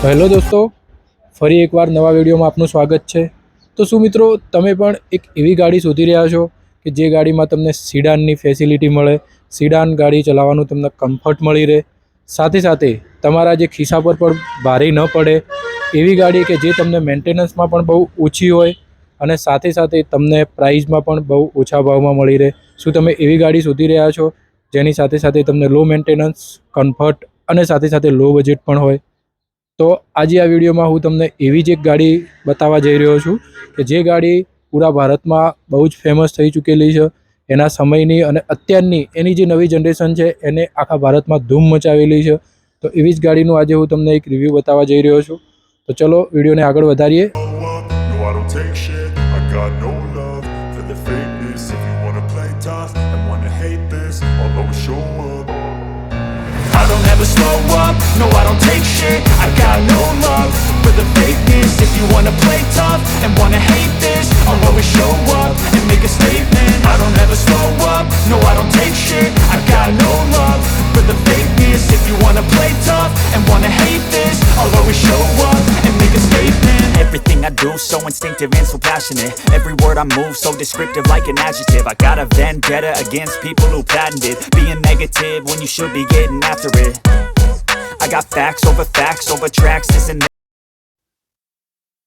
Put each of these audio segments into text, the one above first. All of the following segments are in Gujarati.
હેલો દોસ્તો, ફરી એકવાર નવા વિડીયોમાં આપનું સ્વાગત છે। તો શું મિત્રો, તમે પણ એક એવી ગાડી શોધી રહ્યા છો કે જે ગાડીમાં તમને સિડાનની ફેસિલિટી મળે, સિડાન ગાડી ચલાવવાનું તમને કમ્ફર્ટ મળી રહે, સાથે સાથે તમારા જે ખિસ્સા પર પણ ભારે ન પડે એવી ગાડી કે જે તમને મેન્ટેનન્સમાં પણ બહુ ઓછી હોય અને સાથે સાથે તમને પ્રાઇઝમાં પણ બહુ ઓછા ભાવમાં મળી રહે। શું તમે એવી ગાડી શોધી રહ્યા છો જેની સાથે સાથે તમને લો મેન્ટેનન્સ, કમ્ફર્ટ અને સાથે સાથે લો બજેટ પણ હોય? તો આજે આ વિડીયોમાં હું તમને એવી જ એક ગાડી બતાવવા જઈ રહ્યો છું કે જે ગાડી પૂરા ભારતમાં બહુ જ ફેમસ થઈ ચૂકેલી છે। એના સમયની અને અત્યારની એની જે નવી જનરેશન છે એને આખા ભારતમાં ધૂમ મચાવેલી છે। તો એવી જ ગાડીનું આજે હું તમને એક રિવ્યૂ બતાવવા જઈ રહ્યો છું। તો ચલો વિડીયોને આગળ વધારીએ। I don't ever slow up, no I don't take shit. I got no love for the fakeness. If you wanna play tough and wanna hate this, I'll always show up and make a statement. I don't ever slow up, no I don't take shit. I got no love for the fakeness. If you wanna play tough and wanna hate this, I'll always show up and make a statement. Everything I do so instinctive and so passionate. Every word I move so descriptive like an adjective. I got a vendetta against people who patented being negative when you should be getting after it. I got facts over tracks, this and that.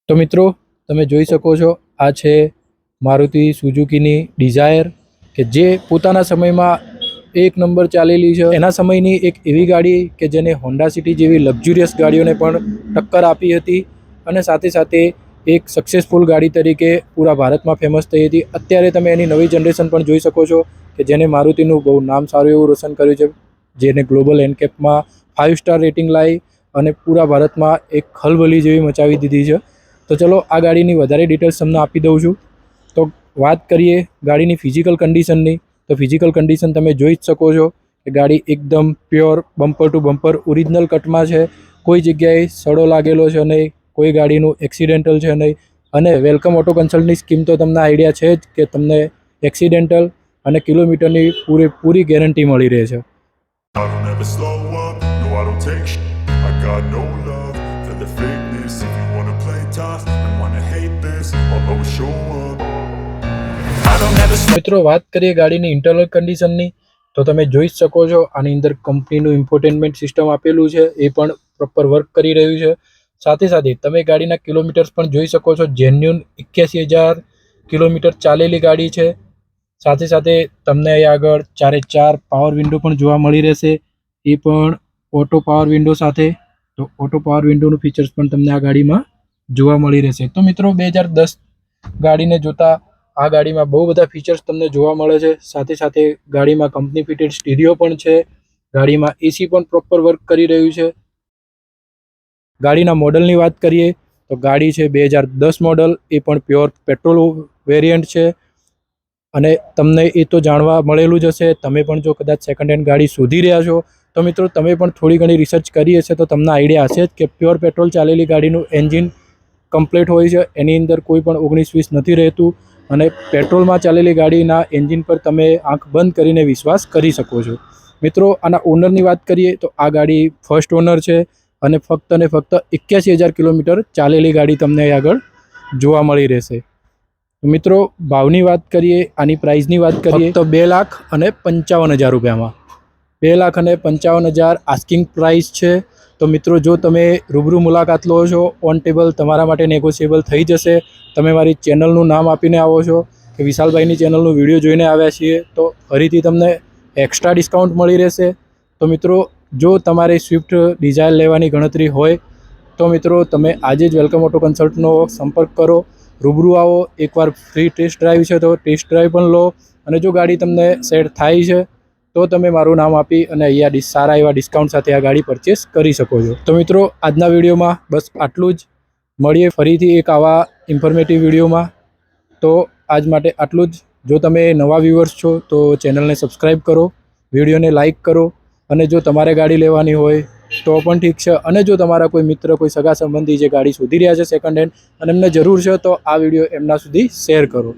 તો મિત્રો, તમે જોઈ શકો છો આ છે મારુતિ સુઝુકીની ડિઝાયર કે જે પોતાના સમયમાં એક નંબર ચાલેલી છે। એના સમયની એક એવી ગાડી કે જેને હોન્ડા સિટી જેવી લક્ઝુરિયસ ગાડીઓને પણ ટક્કર આપી હતી અને સાથે સાથે એક સક્સેસફુલ ગાડી તરીકે પૂરા ભારતમાં ફેમસ થઈ હતી। અત્યારે તમે એની નવી જનરેશન પણ જોઈ શકો છો કે જેને મારુતિનું બહુ નામ સારું એવું રોશન કર્યું છે, જેને ગ્લોબલ એનકેપમાં 5 સ્ટાર રેટિંગ લાવી અને પૂરા ભારતમાં એક ખલબલી જેવી મચાવી દીધી છે। તો ચલો આ ગાડીની વધારે ડિટેલ્સ તમને આપી દઉં છું। તો વાત કરીએ ગાડીની ફિઝિકલ કન્ડિશનની, તો ફિઝિકલ કન્ડિશન તમે જોઈ જ શકો છો કે ગાડી એકદમ pure bumper to bumper original કટમાં છે। કોઈ જગ્યાએ સડો લાગેલો છે નહીં, કોઈ ગાડીનું એક્સિડેન્ટલ છે નહીં અને વેલકમ ઓટો કન્સલ્ટની સ્કીમ તો તમને આઈડિયા છે જ કે તમને એક્સિડેન્ટલ અને કિલોમીટરની પૂરી ગેરંટી મળી રહે છે। I don't ever slow up, no I don't take shit. I got no love for the fakeness. If you wanna play tough and wanna hate this, I'll always show up. I don't ever slow. મિત્રો, વાત કરીએ ગાડીની ઇન્ટરનલ કન્ડિશનની, તો તમે જોઈ જ શકો છો આની અંદર કંપનીનું ઇન્ફોટેનમેન્ટ સિસ્ટમ આપેલું છે, એ પણ પ્રોપર વર્ક કરી રહ્યું છે। સાથે સાથે તમે ગાડીના કિલોમીટર્સ પણ જોઈ શકો છો, જેન્યુન 81,000 કિલોમીટર ચાલેલી ગાડી છે। સાથે સાથે તમને અહીં આગળ 4x4 પાવર વિન્ડો પણ જોવા મળી રહેશે, એ પણ ઓટો પાવર વિન્ડો સાથે। તો ઓટો પાવર વિન્ડોનું ફીચર્સ પણ તમને આ ગાડીમાં જોવા મળી રહેશે। તો મિત્રો, 2010 ગાડીને જોતા આ ગાડીમાં બહુ બધા ફીચર્સ તમને જોવા મળે છે। સાથે સાથે ગાડીમાં કંપની ફિટેડ સ્ટીરિયો પણ છે, ગાડીમાં એસી પણ પ્રોપર વર્ક કરી રહ્યું છે। ગાડીના મોડલની વાત કરીએ તો ગાડી છે 2010 મોડલ, એ પણ પ્યોર પેટ્રોલ વેરિયન્ટ છે અને તમને એ તો જાણવા મળેલું જ હશે। તમે પણ જો કદાચ સેકન્ડ હેન્ડ ગાડી શોધી રહ્યા છો તો મિત્રો તમે પણ થોડી ઘણી રિસર્ચ કરી હશે તો તમને આઈડિયા હશે જ કે પ્યોર પેટ્રોલ ચાલેલી ગાડીનું એન્જિન કમ્પ્લીટ હોય છે, એની અંદર કોઈ પણ 19-20 નથી રહેતું અને પેટ્રોલમાં ચાલેલી ગાડીના એન્જિન પર તમે આંખ બંધ કરીને વિશ્વાસ કરી શકો છો। મિત્રો, આના ઓનરની વાત કરીએ તો આ ગાડી ફર્સ્ટ ઓનર છે અને ફક્ત 81,000 કિલોમીટર ચાલેલી ગાડી તમને અહીં આગળ જોવા મળી રહેશે। મિત્રો, ભાવની વાત કરીએ, આની પ્રાઇસની વાત કરીએ તો 2,55,000 રૂપિયામાં, 2,55,000 આસ્કિંગ પ્રાઇસ છે। તો મિત્રો, જો તમે રૂબરૂ મુલાકાત લો છો, ઓન ટેબલ તમારા માટે નેગોશિયેબલ થઈ જશે। તમે મારી ચેનલનું નામ આપીને આવો છો કે વિશાલભાઈની ચેનલનું વિડીયો જોઈને આવ્યા છીએ તો ફરીથી તમને એક્સ્ટ્રા ડિસ્કાઉન્ટ મળી રહેશે। તો મિત્રો, જો તમારે સ્વિફ્ટ ડિઝાયર લેવાની ગણતરી હોય તો મિત્રો તમે આજે જ વેલકમ ઓટો કન્સલ્ટનો સંપર્ક કરો, રૂબરૂ આવો, એકવાર ફ્રી ટેસ્ટ ડ્રાઈવ છે તો ટેસ્ટ ડ્રાઈવ પણ લો અને જો ગાડી તમને સેટ થાય છે તો તમે મારું નામ આપી અને અહીંયા સારા એવા ડિસ્કાઉન્ટ સાથે આ ગાડી પરચેસ કરી શકો છો। તો મિત્રો, આજના વિડીયોમાં બસ આટલું જ, મળીએ ફરીથી એક આવા ઇન્ફોર્મેટિવ વિડીયોમાં। તો આજ માટે આટલું જ। જો તમે નવા વ્યુઅર્સ છો તો ચેનલને સબસ્ક્રાઈબ કરો, વિડીયોને લાઇક કરો અને જો તમારે ગાડી લેવાની હોય તો પણ ઠીક છે અને જો તમારા કોઈ મિત્ર, કોઈ સગા સંબંધી જે ગાડી શોધી રહ્યા છે સેકન્ડ હેન્ડ અને એમને જરૂર છે તો આ વિડીયો એમના સુધી શેર કરો।